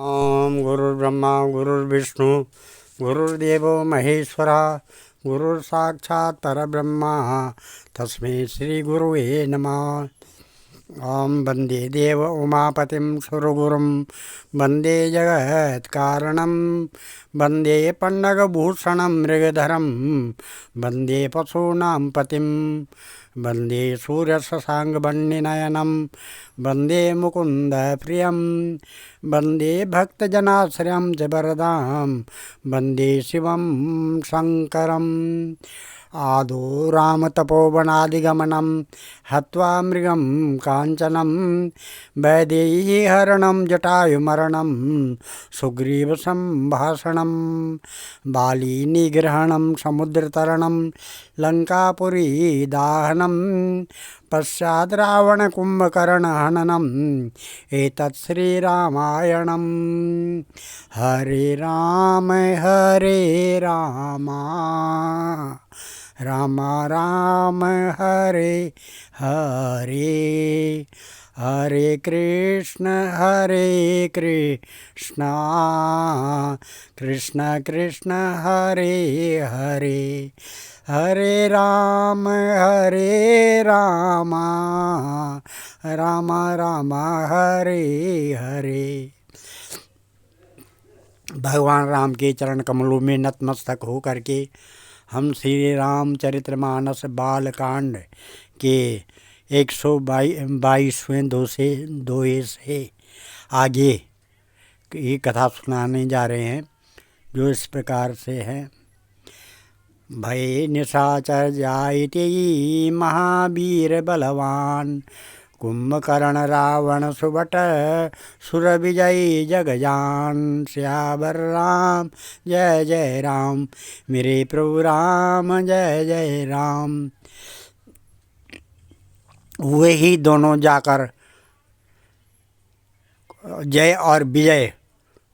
ओम गुरुर्ब्रह्मा गुरुर्विष्णु गुरुर्देवो महेश्वरा गुरुर्साक्षात् परब्रह्मा तस्मै श्री गुरुवे नमः। ओम वंदे देव उमापतिं सुरगुरुं वंदे जगत्कारणं वंदे पन्नगभूषणं मृगधरं वंदे पशूनां पतिं वंदे सूर्यशशाङ्कवर्णनयनं वंदे मुकुन्दप्रियं वंदे भक्तजनाश्रयं च वरदां वंदे शिवं शङ्करम्। आदौ रामतपोवनादिगमनं हत्वा मृगं काञ्चनं वैदेहीहरणं जटायुमरणं सुग्रीवसम्भाषणं बालीनिग्रहणं समुद्रतरणं लङ्कापुरीदाहनं पश्चात् रावणकुम्भकर्णहननम् एतत् श्रीरामायणं। हरे राम राम राम हरे हरे, हरे कृष्ण कृष्ण कृष्ण हरे हरे, हरे राम राम राम हरे हरे। भगवान राम के चरण कमलों में नतमस्तक हो करके हम श्री रामचरितमानस बालकांड के 122वें दोहे से आगे की कथा सुनाने जा रहे हैं, जो इस प्रकार से है। भय निशाचर जायते महावीर बलवान, कुंभकर्ण रावण सुबट सुर विजयी जगजान। श्यावर राम जय जय राम, मेरे प्रभु राम जय जय राम। वही दोनों जाकर जय और विजय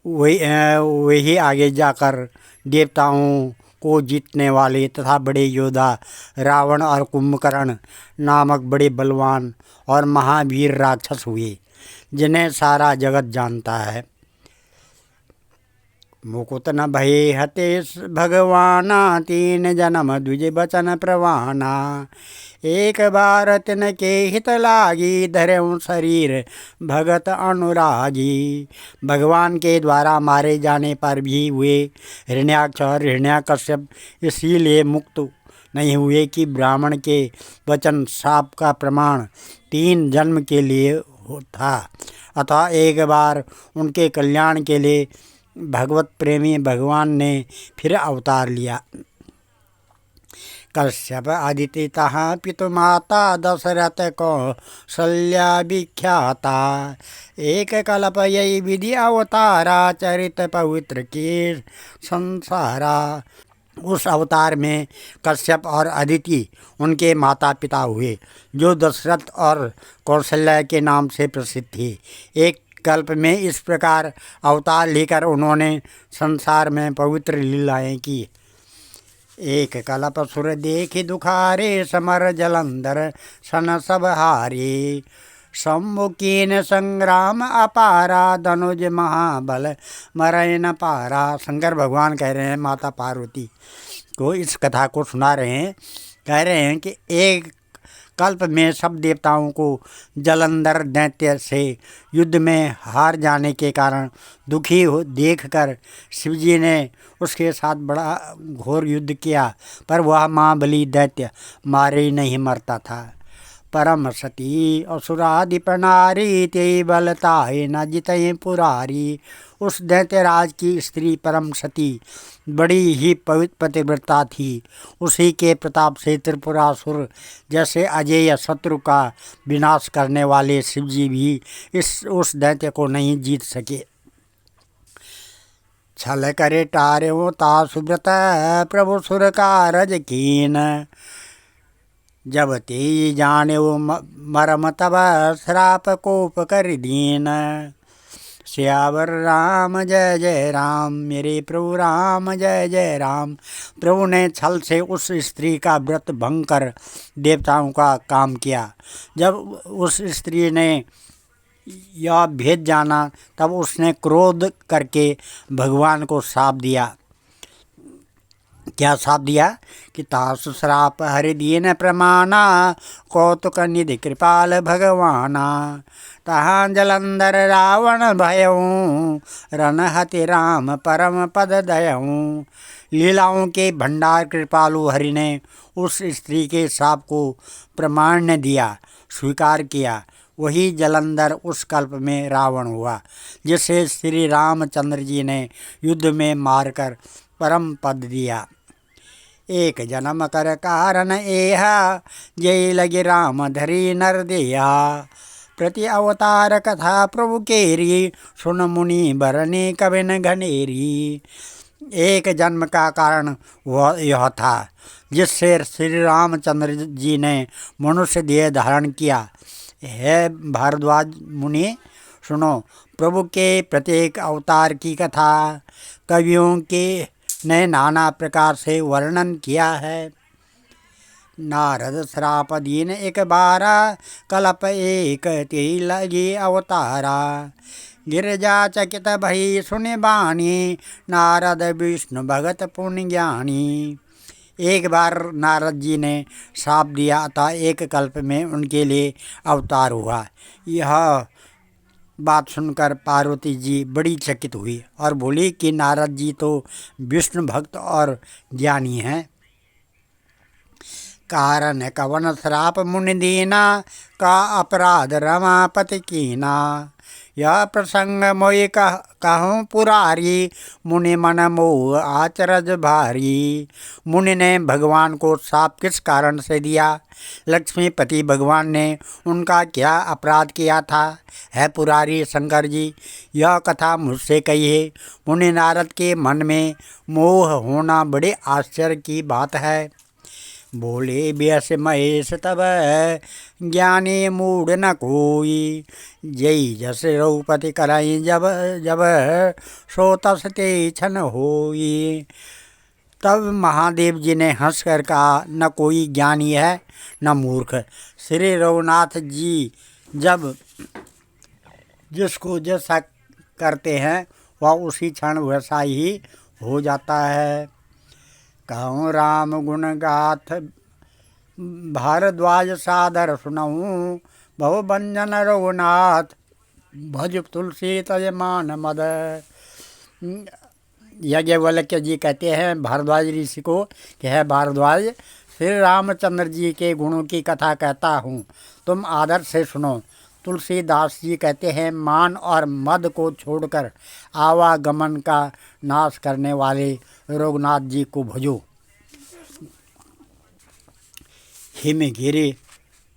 वही आगे जाकर देवताओं को जीतने वाले तथा बड़े योद्धा रावण और कुंभकर्ण नामक बड़े बलवान और महावीर राक्षस हुए, जिन्हें सारा जगत जानता है। मुकुत न भये हते भगवाना, तीन जन्म द्विज बचन प्रवाना। एक बार तिनके हित लागी, धर्म शरीर भगत अनुरागी। भगवान के द्वारा मारे जाने पर भी वे हिरण्याक्ष और हिरण्याकश्यप इसीलिए मुक्त नहीं हुए कि ब्राह्मण के वचन शाप का प्रमाण 3 जन्म के लिए था। अतः एक बार उनके कल्याण के लिए भगवत प्रेमी भगवान ने फिर अवतार लिया। कश्यप अदिति तहा पितु माता, दशरथ कौशल्या विख्याता। एक कल्प यही विधि अवतारा, चरित पवित्र के संसारा। उस अवतार में कश्यप और अदिति उनके माता पिता हुए, जो दशरथ और कौशल्या के नाम से प्रसिद्ध थे। एक कल्प में इस प्रकार अवतार लेकर उन्होंने संसार में पवित्र लीलाएं की। एक कल्प सुर देखि दुखारे, समर जलंधर सन सब हारे। सम्मुखीन संग्राम अपारा, धनुज महाबल मरय न पारा। शंकर भगवान कह रहे हैं माता पार्वती को इस कथा को सुना रहे हैं। कह रहे हैं कि एक कल्प में सब देवताओं को जलंधर दैत्य से युद्ध में हार जाने के कारण दुखी हो देखकर शिवजी ने उसके साथ बड़ा घोर युद्ध किया, पर वह महाबली दैत्य मारे नहीं मरता था। परम सती असुराधिप नारी, ते बलताए न जितये पुरारी। उस दैत्यराज की स्त्री परम सती बड़ी ही पवित्र पतिव्रता थी। उसी के प्रताप से त्रिपुरासुर जैसे अजेय शत्रु का विनाश करने वाले शिवजी भी उस दैत्य को नहीं जीत सके। छल करे टार्यो ता सुब्रत, प्रभु सुर कारज कीन। जब ते जाने वो मरम तब, श्राप कोप कर दीन। श्यावर राम जय जय राम, मेरे प्रभु राम जय जय राम। प्रभु ने छल से उस स्त्री का व्रत भंग कर देवताओं का काम किया। जब उस स्त्री ने यह भेद जाना, तब उसने क्रोध करके भगवान को शाप दिया। क्या शाप दिया कि तासु श्राप हरि दीन प्रमाणा, कौतुक निधि कृपाल भगवाना। तहाँ जलंधर रावण भयऊँ, रणहति राम परम पद दयऊँ। लीलाओं के भंडार कृपालु हरि ने उस स्त्री के शाप को प्रमाण्य दिया, स्वीकार किया। वही जलंधर उस कल्प में रावण हुआ, जिसे श्री रामचंद्र जी ने युद्ध में मारकर परम पद दिया। एक जन्म कर कारण एहा, जय लगे राम धरी नर देहा। प्रति अवतार कथा प्रभु केरी, सुन मुनि बरने कबिन घनेरी। एक जन्म का कारण वह यह था, जिससे श्री रामचंद्र जी ने मनुष्य देह धारण किया। है भारद्वाज मुनि, सुनो प्रभु के प्रत्येक अवतार की कथा। कवियों के ने नाना प्रकार से वर्णन किया है। नारद श्राप दीन एक बारा, कल्प एक तेई लगी अवतारा। गिरजा चकित भई सुनि बानी, नारद विष्णु भगत पुण्य ज्ञानी। एक बार नारद जी ने श्राप दिया, अतः एक कल्प में उनके लिए अवतार हुआ। यह बात सुनकर पार्वती जी बड़ी चकित हुई और बोली कि नारद जी तो विष्णु भक्त और ज्ञानी हैं। कारण कवन श्राप मुनि दीना, का अपराध रमापति कीना। यह प्रसंग मोहि कहूँ पुरारी, मुनि मन मोह आचरज भारी। मुनि ने भगवान को शाप किस कारण से दिया? लक्ष्मीपति भगवान ने उनका क्या अपराध किया था? है पुरारी शंकर जी, यह कथा मुझसे कहिए। मुनि नारद के मन में मोह होना बड़े आश्चर्य की बात है। बोले व्यास महेश तब, ज्ञानी मूढ़ न कोई। जय जस रघुपति कराई जब जब, सो तस ते छन होई। तब महादेव जी ने हंस कर कहा, न कोई ज्ञानी है न मूर्ख। श्री रघुनाथ जी जब जिसको जैसा करते हैं वह उसी क्षण वैसा ही हो जाता है। कहूँ राम गुण गाथ भारद्वाज सादर सुनऊँ, बहु बंजन रघुनाथ भज तुलसी तज मान मद। याज्ञवल्क्य जी कहते हैं भारद्वाज ऋषि को कि है भारद्वाज, श्री रामचंद्र जी के गुणों की कथा कहता हूँ, तुम आदर से सुनो। तुलसीदास जी कहते हैं, मान और मद को छोड़कर आवागमन का नाश करने वाले रघुनाथ जी को भजो। हिमगिरि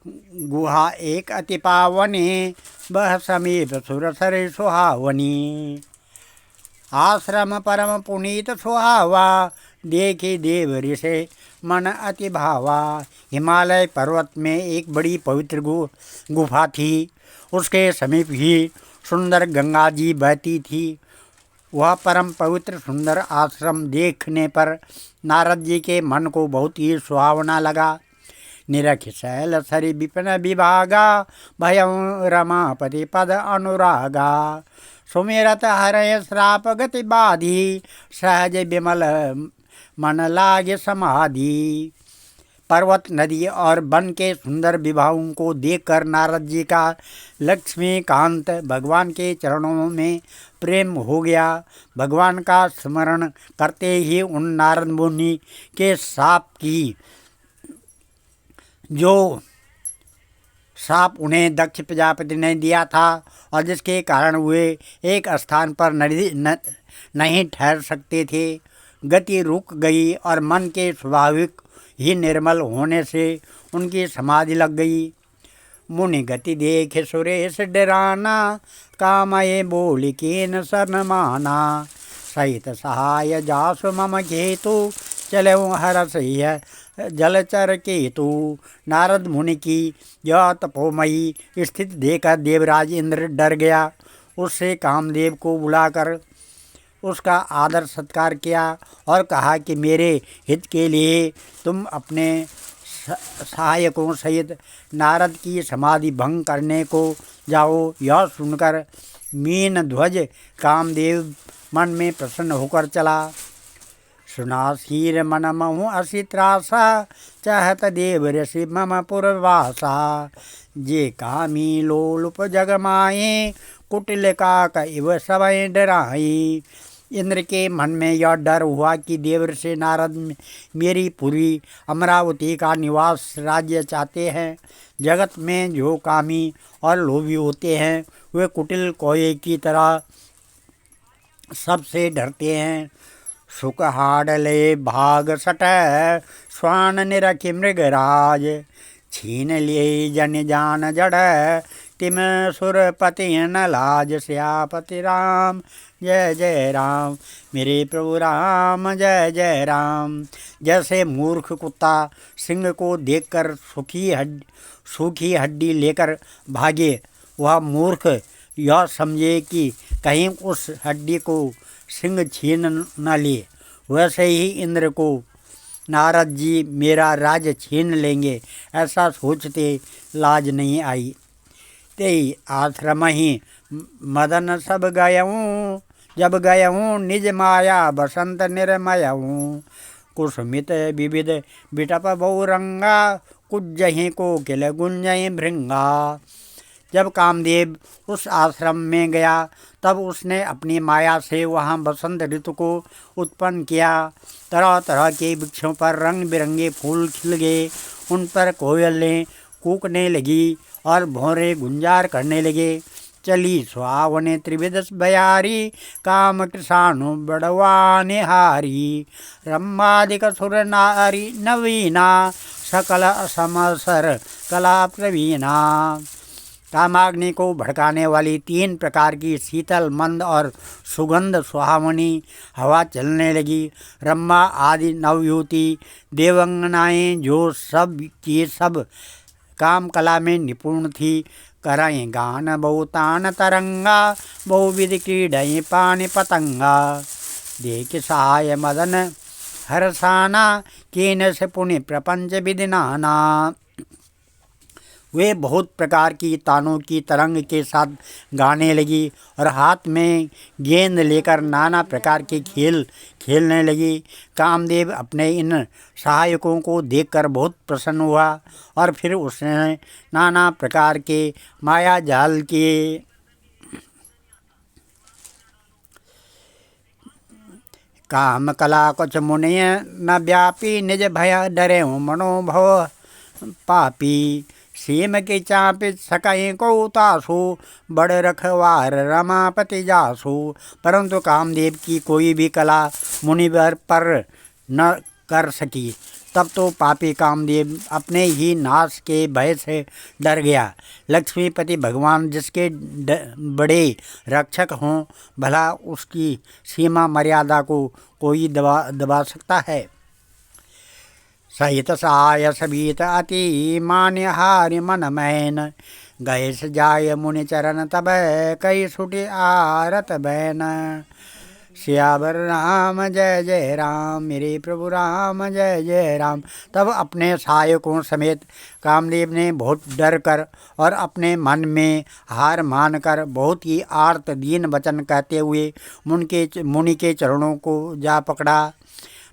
गुहा एक अति पावनी, बह समीप सुरसर सुहावनी। आश्रम परम पुनीत सुहावा, देखी देव ऋषि मन अति भावा। हिमालय पर्वत में एक बड़ी पवित्र गुफा थी। उसके समीप ही सुंदर गंगा जी बहती थी। वह परम पवित्र सुंदर आश्रम देखने पर नारद जी के मन को बहुत ही सुहावना लगा। निरख शैल सरि विपिन विभागा, भयं रमापति पद अनुरागा। सुमिरत हरय श्राप गति बाधी, सहज विमल मन लागे समाधि। पर्वत, नदी और वन के सुंदर विभागों को देखकर नारद जी का लक्ष्मीकांत भगवान के चरणों में प्रेम हो गया। भगवान का स्मरण करते ही उन नारद मुनि के शाप की जो शाप उन्हें दक्ष प्रजापति ने दिया था और जिसके कारण वे एक स्थान पर नहीं ठहर सकते थे, गति रुक गई और मन के स्वाभाविक ही निर्मल होने से उनकी समाधि लग गई। मुनि गति देखे सुरेश डराना, कामये बोल कीन शरण माना। सहित सहाय जासु मम घेतु, चले हरसह्य जलचर केतु। नारद मुनि की यह तपोमयी स्थिति देखकर देवराज इंद्र डर गया। उससे कामदेव को बुलाकर उसका आदर सत्कार किया और कहा कि मेरे हित के लिए तुम अपने सहायकों सहित नारद की समाधि भंग करने को जाओ। यह सुनकर मीन ध्वज कामदेव मन में प्रसन्न होकर चला। सुनासीर मन महु असी त्रासा, चाहत देव ऋषि मम पुरवासा। जे कामी लोलुप जग माए, कुटिल काक इव सबय डराई। इंद्र के मन में यह डर हुआ कि देवर्षि नारद मेरी पुरी अमरावती का निवास राज्य चाहते हैं। जगत में जो कामी और लोभी होते हैं वे कुटिल कोये की तरह सबसे डरते हैं। सुख हाडले भाग सट, स्वान निरखि मृगराज। छीन लिए जन जान जड़, तिम सुरपति न लाज। श्यापति राम जय जय राम, मेरे प्रभु राम जय जय राम। जैसे मूर्ख कुत्ता सिंह को देखकर सूखी हड्डी लेकर भागे, वह मूर्ख यह समझे कि कहीं उस हड्डी को सिंह छीन न ले, वैसे ही इंद्र को नारद जी मेरा राज छीन लेंगे, ऐसा सोचते लाज नहीं आई। ते आश्रम ही मदन सब गयऊँ, जब गयऊँ निज माया बसंत निर्मयऊँ। कुसुमित विविध बिटप बहुरंगा, कुज्जहीं को किल गुंजहीं भृंगा। जब कामदेव उस आश्रम में गया तब उसने अपनी माया से वहाँ बसंत ऋतु को उत्पन्न किया। तरह तरह के वृक्षों पर रंग बिरंगे फूल खिल गए, उन पर कोयलें कूकने लगी और भौरे गुंजार करने लगे। चली सुहावने त्रिविध बयारी, काम कृषाणु बड़वाने हारी। रम्मादिक सुर नारी नवीना, सकल समसर कला प्रवीणा। कामाग्नि को भड़काने वाली 3 प्रकार की शीतल मंद और सुगंध सुहावनी हवा चलने लगी। रम्मा आदि नवयुवती देवंगनाएँ जो सब की सब काम कला में निपुण थी, कराएं गान बहुतान तरंगा, बहुविध क्रीडएं पानी पतंगा। देख सहाय मदन हरसाना, कीन से पुण्य प्रपंच विधि नाना। वे बहुत प्रकार की तानों की तरंग के साथ गाने लगी और हाथ में गेंद लेकर नाना प्रकार के खेल खेलने लगी। कामदेव अपने इन सहायकों को देखकर बहुत प्रसन्न हुआ और फिर उसने नाना प्रकार के माया जाल किए। काम कला कुछ मुनिय न व्यापी, निज भय डरे मनोभव पापी। सीम के चाँप सकई को तासु, बड़ रखवार रमापति जासु। परंतु कामदेव की कोई भी कला मुनिवर पर न कर सकी। तब तो पापी कामदेव अपने ही नाश के भय से डर गया। लक्ष्मीपति भगवान जिसके बड़े रक्षक हों, भला उसकी सीमा मर्यादा को कोई दबा सकता है। सहित सहाय सबीत अति, मान्य हारि मन मैन। गए जाय मुनि चरण तब, कई सुटी आरत बैन। सियावर राम जय जय राम, मेरे प्रभु राम जय जय राम। तब अपने सहायकों समेत कामदेव ने बहुत डर कर और अपने मन में हार मानकर बहुत ही आर्त दीन वचन कहते हुए मुनि के चरणों को जा पकड़ा।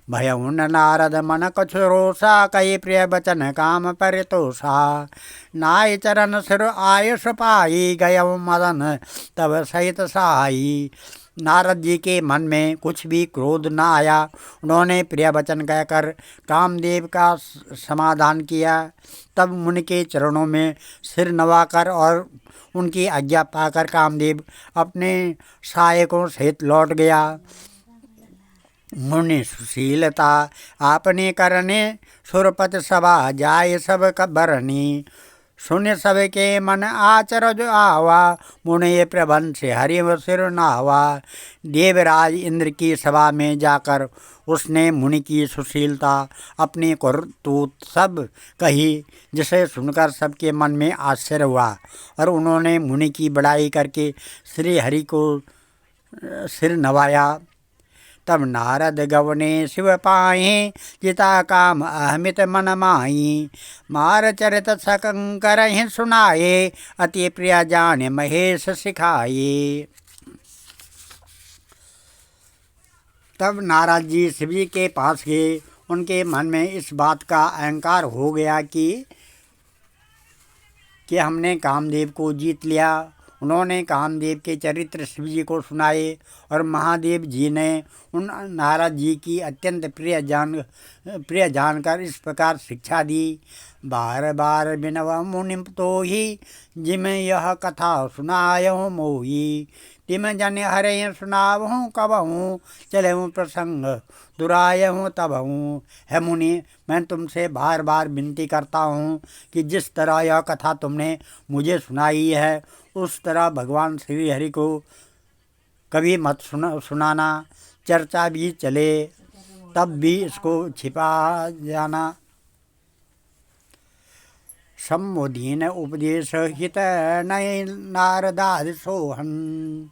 भयउन नारद मन कछु रोषा, कई प्रिय बचन काम परितोषा। नाय चरण सिर आयुष पाई, गयउ मदन तब सहित सहाई। नारद जी के मन में कुछ भी क्रोध न आया। उन्होंने प्रिय वचन कहकर कामदेव का समाधान किया। तब मुनि के चरणों में सिर नवाकर और उनकी आज्ञा पाकर कामदेव अपने सहायकों सहित लौट गया। मुनि सुशीलता आपने करने, सुरपत सभा जाय सब बरनी। सुन सब के मन आचरज आवा, मुनि प्रबंध से हरिव सिर नावा। देवराज इंद्र की सभा में जाकर उसने मुनि की सुशीलता अपनी करतूत सब कही, जिसे सुनकर सबके मन में आश्चर्य हुआ और उन्होंने मुनि की बड़ाई करके श्री हरि को सिर नवाया। तब नारद गवने शिव पाए, जिता काम अहमित मन माही। मार चरित सकंकर ही सुनाए, अति प्रिय जान महेश सिखाए। तब नारद जी शिव जी के पास गए। उनके मन में इस बात का अहंकार हो गया कि हमने कामदेव को जीत लिया। उन्होंने कामदेव के चरित्र शिव जी को सुनाए और महादेव जी ने उन नारद जी की अत्यंत प्रिय जानकर इस प्रकार शिक्षा दी। बार बार बिनव मुनि तो ही, जिम यह कथा सुनायहु मोही। तिम जन हरे सुनावहूँ कबहूँ, चलहूँ प्रसंग दुरायहूँ तबहूँ। है मुनि, मैं तुमसे बार बार विनती करता हूँ कि जिस तरह यह कथा तुमने मुझे सुनाई है, उस तरह भगवान श्री हरि को कभी मत सुनाना। चर्चा भी चले तब भी इसको छिपा जाना। सम्मोदीन उपदेश हित नय नारदादि सोहन।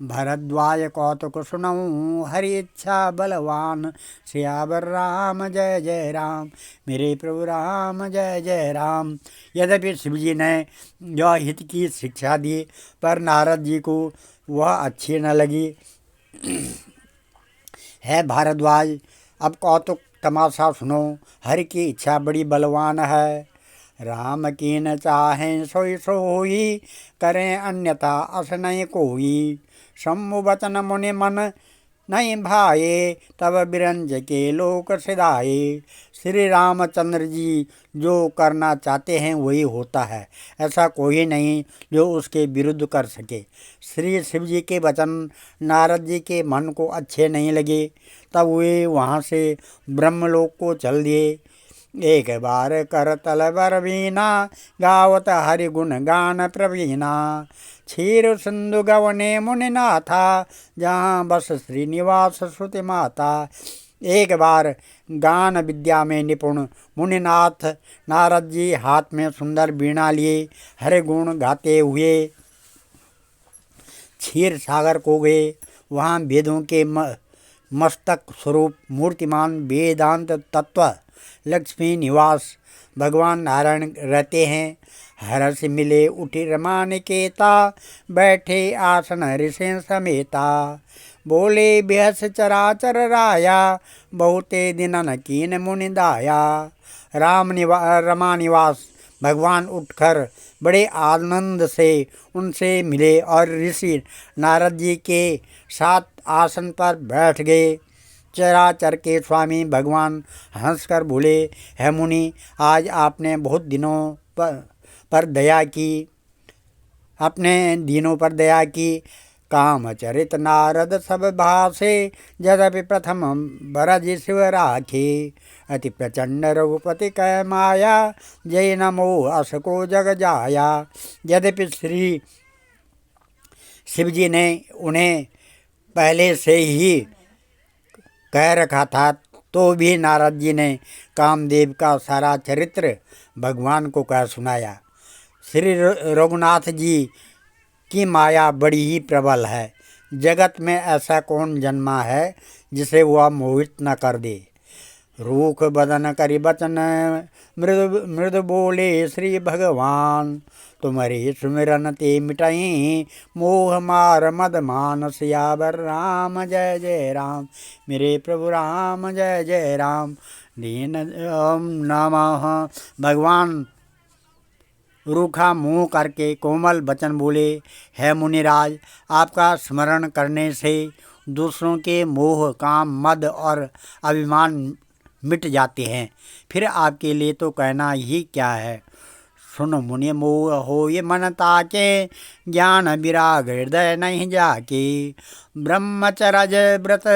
भरद्वाज कौतुक सुनऊँ हरि इच्छा बलवान। सियावर राम जय जय राम, मेरे प्रभु राम जय जय राम। यद्यपि शिव जी ने यह हित की शिक्षा दी, पर नारद जी को वह अच्छी न लगी। है भारद्वाज, अब कौतुक तमाशा सुनो। हरि की इच्छा बड़ी बलवान है। राम की न चाहें सोई सोई, करें अन्यथा अस नहीं कोई। सम्मु वचन मुनि मन नहीं भाए, तब बिरंज के लोक सिधाए। श्री रामचंद्र जी जो करना चाहते हैं वही होता है, ऐसा कोई नहीं जो उसके विरुद्ध कर सके। श्री शिव जी के वचन नारद जी के मन को अच्छे नहीं लगे, तब वे वहाँ से ब्रह्मलोक को चल दिए। एक बार कर तलवर वीना, गावत हरि गुण गान प्रवीणा। क्षीर सिंधु गवने मुनि नाथा, जहाँ बस श्रीनिवास श्रुति माता। एक बार गान विद्या में निपुण मुनिनाथ नारद जी हाथ में सुंदर वीणा लिए हरि गुण गाते हुए क्षीर सागर को गए। वहाँ वेदों के मस्तक स्वरूप मूर्तिमान वेदांत तत्व लक्ष्मी निवास भगवान नारायण रहते हैं। हरस मिले उठी रमान केता, बैठे आसन ऋषि समेता। बोले बेहस चराचर राया, बहुते दिनन कीन मुनि दाया। रमा निवास भगवान उठकर बड़े आनंद से उनसे मिले और ऋषि नारद जी के साथ आसन पर बैठ गए। चराचर के स्वामी भगवान हंसकर बोले, है मुनि, आज आपने बहुत दिनों पर दया की, अपने दिनों पर दया की। कामचरित नारद सब भासे, यद्यपि प्रथम बरज शिव राखे। अति प्रचंड रघुपति कै माया, जय नमो अस को जग जाया। यद्यपि श्री शिव जी ने उन्हें पहले से ही कह रखा था, तो भी नारद जी ने कामदेव का सारा चरित्र भगवान को कह सुनाया। श्री रघुनाथ जी की माया बड़ी ही प्रबल है। जगत में ऐसा कौन जन्मा है जिसे वह मोहित न कर दे। रूख बदन करि बचन, मृद बोले श्री भगवान। तुम्हारे सुमिरन ते मिटाई, मोह मार मद मान। सियावर राम जय जय राम, मेरे प्रभु राम जय जय राम। दीन ओम नमः। भगवान रूखा मुँह करके कोमल वचन बोले, है मुनिराज, आपका स्मरण करने से दूसरों के मोह काम मद और अभिमान मिट जाते हैं, फिर आपके लिए तो कहना ही क्या है। सुन मुनि मोह हो ये मन ताके, ज्ञान विराग हृदय नहीं जाके। ब्रह्मचरज व्रत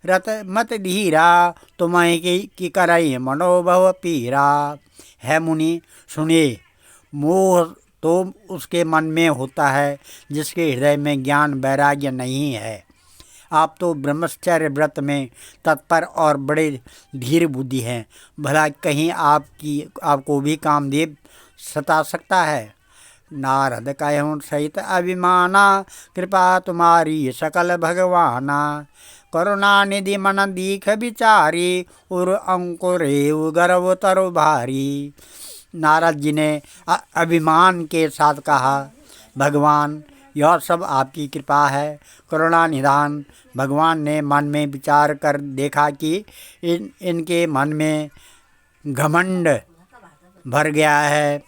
रत मत धीरा, तुम्हें की करई मनोभव पीरा। है मुनि सुनिए, मोह तो उसके मन में होता है जिसके हृदय में ज्ञान वैराग्य नहीं है। आप तो ब्रह्मचर्य व्रत में तत्पर और बड़े धीर बुद्धि हैं, भला कहीं आपको भी कामदेव सता सकता है। नारद कहूँ सहित अभिमाना, कृपा तुम्हारी सकल भगवाना। करुणा निधि मन दीख विचारी, उर अंकुरेव गर्व तरु भारी। नारद जी ने अभिमान के साथ कहा, भगवान यह सब आपकी कृपा है, करुणा निधान। भगवान ने मन में विचार कर देखा कि इनके मन में घमंड भर गया है,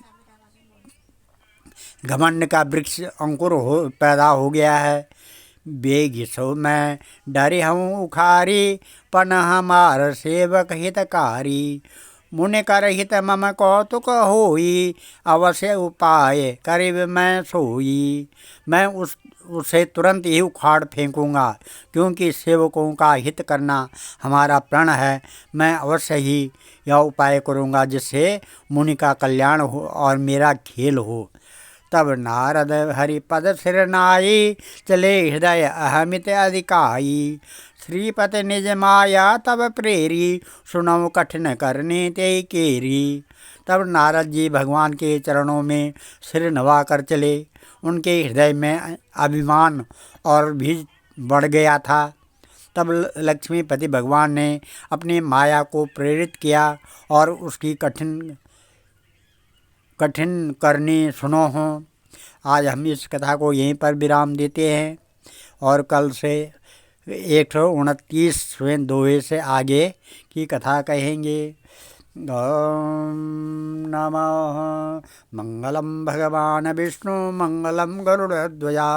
घमंड का वृक्ष अंकुर पैदा हो गया है। बेग सो मैं डरे हूँ उखारी, पन हमार सेवक हितकारी। मुनि कर हित मम कौतुक होई, अवश्य उपाय करीब मैं सोई। मैं उसे तुरंत ही उखाड़ फेंकूंगा, क्योंकि सेवकों का हित करना हमारा प्रण है। मैं अवश्य ही यह उपाय करूंगा जिससे मुनि का कल्याण हो और मेरा खेल हो। तब नारद हरिपद सिर नाई, चले हृदय अहमित अधिकाई। श्रीपति निज माया तब प्रेरी, सुनौ कठिन करने ते केरी। तब नारद जी भगवान के चरणों में सिर नवा कर चले। उनके हृदय में अभिमान और भी बढ़ गया था। तब लक्ष्मीपति भगवान ने अपनी माया को प्रेरित किया और उसकी कठिन करनी सुनो हो। आज हम इस कथा को यहीं पर विराम देते हैं और कल से 129वें दोहे से आगे की कथा कहेंगे। ओम नमः। मंगलम भगवान विष्णु, मंगलम गरुड़ध्वजा,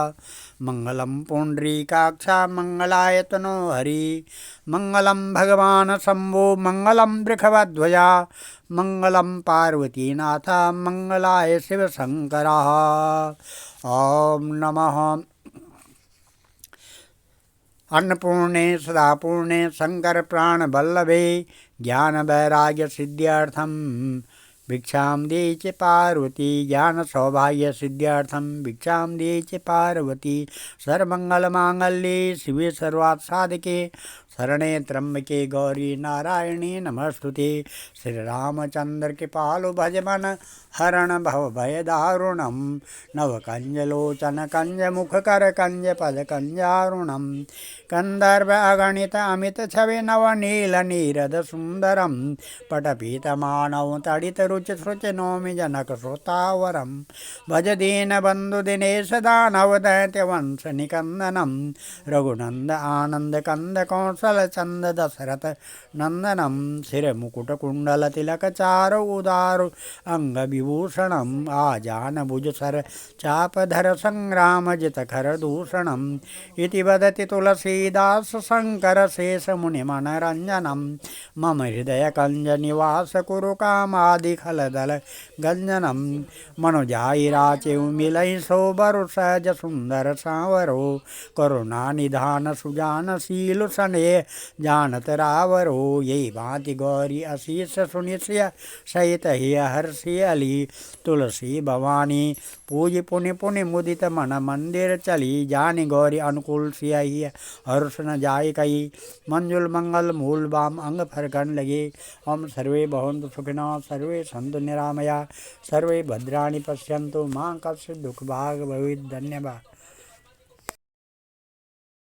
मंगलम पुंडरीकाक्षा, मंगलाय तनो हरि। मंगलम भगवान शंभो, मंगलम वृषभध्वजा, मंगलम पार्वतीनाथ, मंगलाय शिव शंकरा। ओम नमः। अन्नपूर्णे सदापूर्णे, शंकर प्राण वल्लभे, ज्ञान वैराग्य सिद्ध्यर्थम भिक्षाम देहि च पार्वती। ज्ञान सौभाग्य सिद्ध्यर्थम भिक्षाम देहि च पार्वती। सर्वमंगल मांगल्ये शिवे सर्वार्थ साधके, शरणे त्र्यंबके गौरी नारायणी नमस्तुते। श्री रामचंद्र कृपालु भज मन, हरण भव भय दारुणम। नव कंज लोचन कंज मुख कर, कंज पद कंजारुणम। कंदर्भ अगणित अमित छवि, नव नील नीरद सुंदरम। पटपीत मानव तड़ित रुचि श्रुचि, नौमि जनक श्रोतावरम। भज दीन बंधु दिनेश दानव, दैत्य वंश निकंदनम। रघुनंद आनंद कंद कौशल चंद, दशरथ नंदनम। सिर मुकुट कुंडल तिलक चारु, उदारु अंग विभूषणम। आजान भुज सर चाप धर, संग्राम जित खर दूषणम। इति वदति तुलसीदास शंकर शेष मुनि मनरंजनम। मम हृदय कंज निवास कुरु, कामादि खल दल गंजनम। मनुजाई राचे मिलई, सो बरु सहज सुंदर सांवरो। करुणा निधान सुजान, शील सने जानत रावरो। यही भांति गौरी अशीष सुनिश्य, सहित ही हर्षि अली। तुलसी भवानी पूज पुनि पुनि, मुदित मन मंदिर चली। जानी गौरी अनुकूल सियाही, हर्ष न जाय कही। मंजुल मंगल मूल बाम, अंग फरकन लगे। ओम सर्वे भवन्तु सुखिनः, सर्वे सन्तु निरामया, सर्वे भद्राणि पश्यन्तु, मां कश्चित् दुःख भाग भवेत्। धन्यवाद।